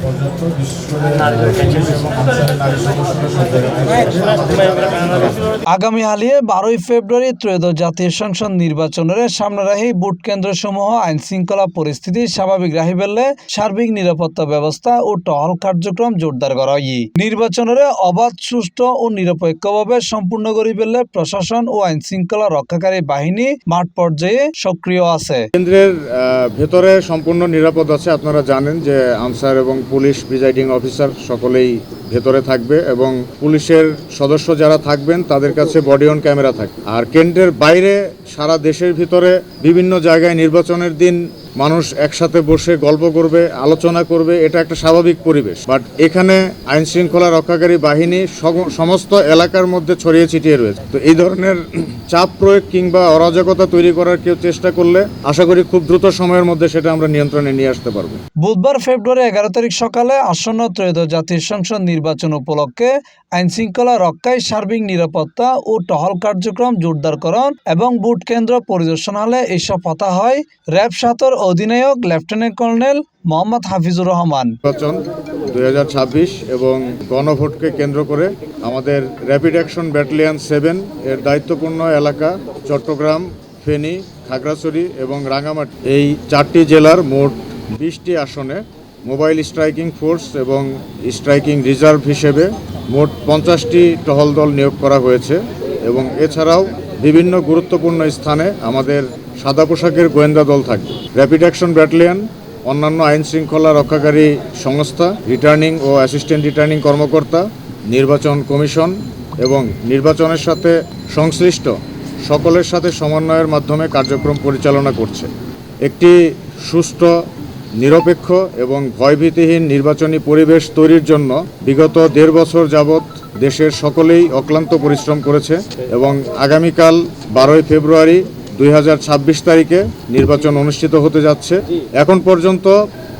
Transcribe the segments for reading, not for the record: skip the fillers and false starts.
পর্যন্ত বিশেষ করে নারী সদস্যরা আগামী হালিয়ে 12 ফেব্রুয়ারি ত্রয়োদশ জাতীয় সংসদ নির্বাচনের সামনে রাখি ভোট কেন্দ্রসমূহ আইন শৃঙ্খলা পরিস্থিতি স্বাভাবিক রাখি বেললে সার্বিক নিরাপত্তা ব্যবস্থা ও টহল কার্যক্রম জোরদার করা হয়। নির্বাচনের অবাধ, সুষ্ঠু ও নিরপেক্ষভাবে সম্পূর্ণ করি বেললে প্রশাসন ও আইন শৃঙ্খলা রক্ষাকারী বাহিনী মাঠ পর্যায়ে সক্রিয় আছে। কেন্দ্রের ভেতরে সম্পূর্ণ নিরাপদ আছে। আপনারা জানেন যে আনসার এবং পুলিশ প্রিজাইডিং অফিসার সকলেই ভেতরে থাকবে এবং পুলিশের সদস্য যারা থাকবেন তাদের কাছে বডি অন ক্যামেরা থাকবে। আর কেন্দ্রের বাইরে সারা দেশের ভিতরে বিভিন্ন জায়গায় নির্বাচনের দিন মানুষ একসাথে বসে গল্প করবে, আলোচনা করবে, এটা একটা স্বাভাবিক পরিবেশ। বাট এখানে আইন শৃঙ্খলা রক্ষাকারী বাহিনী সমস্ত এলাকার মধ্যে ছড়িয়ে ছিটিয়ে রয়েছে। তো এই ধরনের চাপ প্রয়োগ কিংবা অরাজকতা তৈরি করার কেউ চেষ্টা করলে আশা করি খুব দ্রুত সময়ের মধ্যে সেটা আমরা নিয়ন্ত্রণে নিয়ে আসতে পারবো। বুধবার ফেব্রুয়ারি 11 তারিখ সকালে আসন্ন ত্রয়োদশ জাতীয় সংসদ নির্বাচন উপলক্ষে আইন শৃঙ্খলা রক্ষায় সার্বিক নিরাপত্তা ও টহল কার্যক্রম জোরদারকরণ এবং ভোট কেন্দ্র পরিদর্শন হলে এই শপথ হয় র্যাব ৭ অধিনায়ক লেফটেন্যান্ট কর্নেল মোহাম্মদ হাফিজুর রহমান। নির্বাচন 2026 এবং গণভোটকে কেন্দ্র করে আমাদের র্যাপিড অ্যাকশন ব্যাটালিয়ন 7 এর দায়িত্বপূর্ণ এলাকা চট্টগ্রাম, ফেনী, খাগড়াছড়ি এবং রাঙ্গামাটি এই 4টি জেলার মোট 20টি আসনে মোবাইল স্ট্রাইকিং ফোর্স এবং স্ট্রাইকিং রিজার্ভ হিসেবে মোট 50টি টহল দল নিয়োগ করা হয়েছে এবং এছাড়াও বিভিন্ন গুরুত্বপূর্ণ স্থানে আমাদের সাদা পোশাকের গোয়েন্দা দল থাকবে। র্যাপিড অ্যাকশন ব্যাটালিয়ন অন্যান্য আইন শৃঙ্খলা রক্ষাকারী সংস্থা, রিটার্নিং ও অ্যাসিস্ট্যান্ট রিটার্নিং কর্মকর্তা, নির্বাচন কমিশন এবং নির্বাচনের সাথে সংশ্লিষ্ট সকলের সাথে সমন্বয়ের মাধ্যমে কার্যক্রম পরিচালনা করছে। একটি সুষ্ঠু, নিরপেক্ষ এবং ভয়ভীতিহীন নির্বাচনী পরিবেশ তৈরির জন্য বিগত 1.5 বছর যাবৎ দেশের সকলেই অক্লান্ত পরিশ্রম করেছে এবং আগামীকাল 12 ফেব্রুয়ারি 2026 তারিখে নির্বাচন অনুষ্ঠিত হতে যাচ্ছে। এখন পর্যন্ত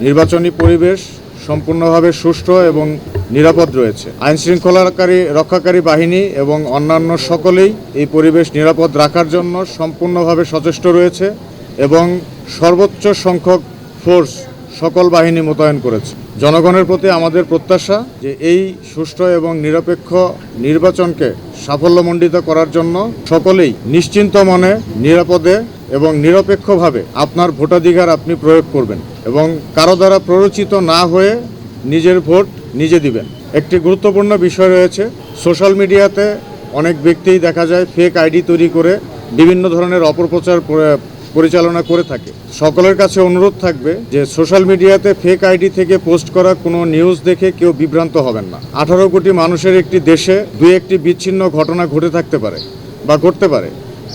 নির্বাচনী পরিবেশ সম্পূর্ণভাবে সুষ্ঠু এবং নিরাপদ রয়েছে। আইন শৃঙ্খলাকারী রক্ষাকারী বাহিনী এবং অন্যান্য সকলেই এই পরিবেশ নিরাপদ রাখার জন্য সম্পূর্ণভাবে সচেষ্ট রয়েছে এবং সর্বোচ্চ সংখ্যক ফোর্স সকল বাহিনী মোতায়েন করেছে। জনগণের প্রতি আমাদের প্রত্যাশা যে এই সুষ্ঠু এবং নিরপেক্ষ নির্বাচনকে সাফল্যমণ্ডিত করার জন্য সকলেই নিশ্চিন্ত মনে, নিরাপদে এবং নিরপেক্ষভাবে আপনার ভোটাধিকার আপনি প্রয়োগ করবেন এবং কারো দ্বারা প্ররোচিত না হয়ে নিজের ভোট নিজে দিবেন। একটি গুরুত্বপূর্ণ বিষয় রয়েছে, সোশ্যাল মিডিয়াতে অনেক ব্যক্তিই দেখা যায় ফেক আইডি তৈরি করে বিভিন্ন ধরনের অপপ্রচার পরিচালনা করে থাকে। সকলের কাছে অনুরোধ থাকবে যে সোশ্যাল মিডিয়াতে ফেক আইডি থেকে পোস্ট করা কোনো নিউজ দেখে কেউ বিভ্রান্ত হবেন না। 18 কোটি মানুষের একটি দেশে 2-1টি বিচ্ছিন্ন ঘটনা ঘটে থাকতে পারে বা ঘটতে পারে,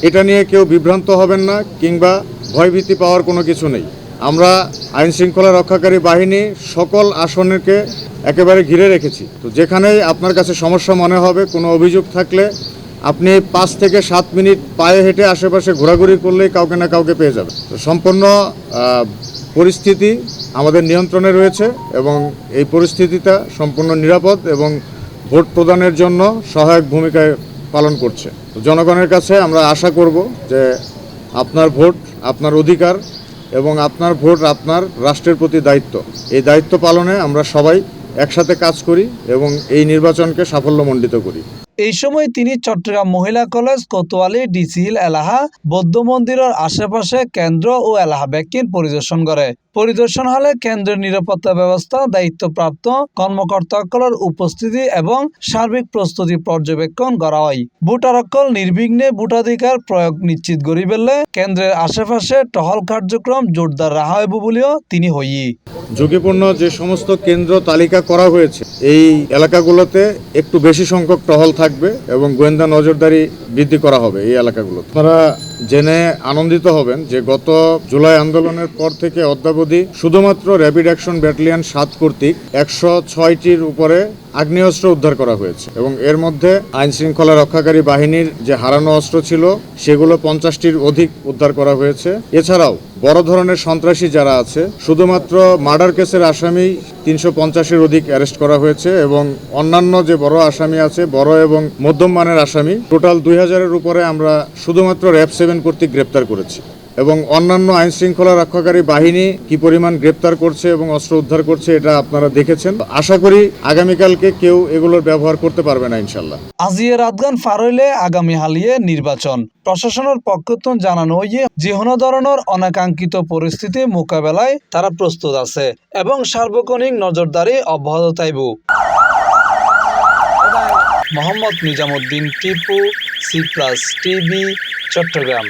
এটা নিয়ে কেউ বিভ্রান্ত হবেন না কিংবা ভয়ভীতি পাওয়ার কোনো কিছু নেই। আমরা আইন শৃঙ্খলা রক্ষাকারী বাহিনী সকল আসনকে একেবারে ঘিরে রেখেছি। তো যেখানেই আপনার কাছে সমস্যা মনে হবে, কোনো অভিযোগ থাকলে আপনি 5 থেকে 7 মিনিট পায়ে হেঁটে আশেপাশে ঘোরাঘুরি করলেই কাউকে না কাউকে পেয়ে যাবেন। তো সম্পূর্ণ পরিস্থিতি আমাদের নিয়ন্ত্রণে রয়েছে এবং এই পরিস্থিতিটা সম্পূর্ণ নিরাপদ এবং ভোট প্রদানের জন্য সহায়ক ভূমিকায় পালন করছে। তো জনগণের কাছে আমরা আশা করব যে আপনার ভোট আপনার অধিকার এবং আপনার ভোট আপনার রাষ্ট্রের প্রতি দায়িত্ব। এই দায়িত্ব পালনে আমরা সবাই একসাথে কাজ করি এবং এই নির্বাচনকে সাফল্যমণ্ডিত করি। এই সময় তিনি চট্টগ্রাম মহিলা কলেজ, কোতোয়ালি, ডিসি হিল এলাহা বৌদ্ধ মন্দিরের আশেপাশে কেন্দ্র ও এলাহা ব্যাকিন পরিদর্শন করে। পরিদর্শন হলে কেন্দ্রের নিরাপত্তা ব্যবস্থা, দায়িত্বপ্রাপ্ত কর্মকর্তাসকলের উপস্থিতি এবং সার্বিক প্রস্তুতি পর্যবেক্ষণ করা হয়। ভোটারসকল নির্বিঘ্নে ভোটাধিকার প্রয়োগ নিশ্চিত করি বেললে কেন্দ্রের আশেপাশে টহল কার্যক্রম জোরদার রাখা হইব বলেও তিনি হই। ঝুঁকিপূর্ণ যে সমস্ত কেন্দ্র তালিকা করা হয়েছে এই এলাকাগুলোতে একটু বেশি সংখ্যক টহল থাকবে এবং গোয়েন্দা নজরদারি বৃদ্ধি করা হবে এই এলাকাগুলো। আপনারা জেনে আনন্দিত হবেন যে গত জুলাই আন্দোলনের পর থেকে অদ্যাবধি শুধুমাত্র র্যাপিড অ্যাকশন ব্যাটালিয়ন 7 কর্তৃক 106টির উপরে আগ্নেয়াস্ত্র উদ্ধার করা হয়েছে এবং এর মধ্যে আইন শৃঙ্খলা রক্ষাকারী বাহিনীর যে হারানো অস্ত্র ছিল সেগুলো 50টির অধিক উদ্ধার করা হয়েছে। এছাড়াও বড় ধরনের সন্ত্রাসী যারা আছে, শুধুমাত্র মার্ডার কেসের আসামি 350-এর অধিক অ্যারেস্ট করা হয়েছে এবং অন্যান্য যে বড় আসামি আছে, বড় এবং মধ্যম মানের আসামি টোটাল 2000-এর উপরে আমরা শুধুমাত্র র্যাব 7 কর্তৃক গ্রেপ্তার করেছি। এবং অন্যান্য আইন শৃঙ্খলা রক্ষাকারী বাহিনী কি পরিমাণ গ্রেপ্তার করছে এবং অস্ত্র উদ্ধার করছে এটা আপনারা দেখেছেন। আশা করি আগামীকালকে কেউ এগুলোর ব্যবহার করতে পারবে না ইনশাল্লাহ। আজিয়ে রাতগান ফার হইলে আগামী হালিয়ে নির্বাচন প্রশাসনের পক্ষ জানানো হইয়ে যেকোনো ধরনের অনাকাঙ্ক্ষিত পরিস্থিতি মোকাবেলায় তারা প্রস্তুত আছে এবং সার্বক্ষণিক নজরদারি অব্যাহত থাকব। মোহাম্মদ নিজামুদ্দিন টিপু, সি+ টিভি, চট্টগ্রাম।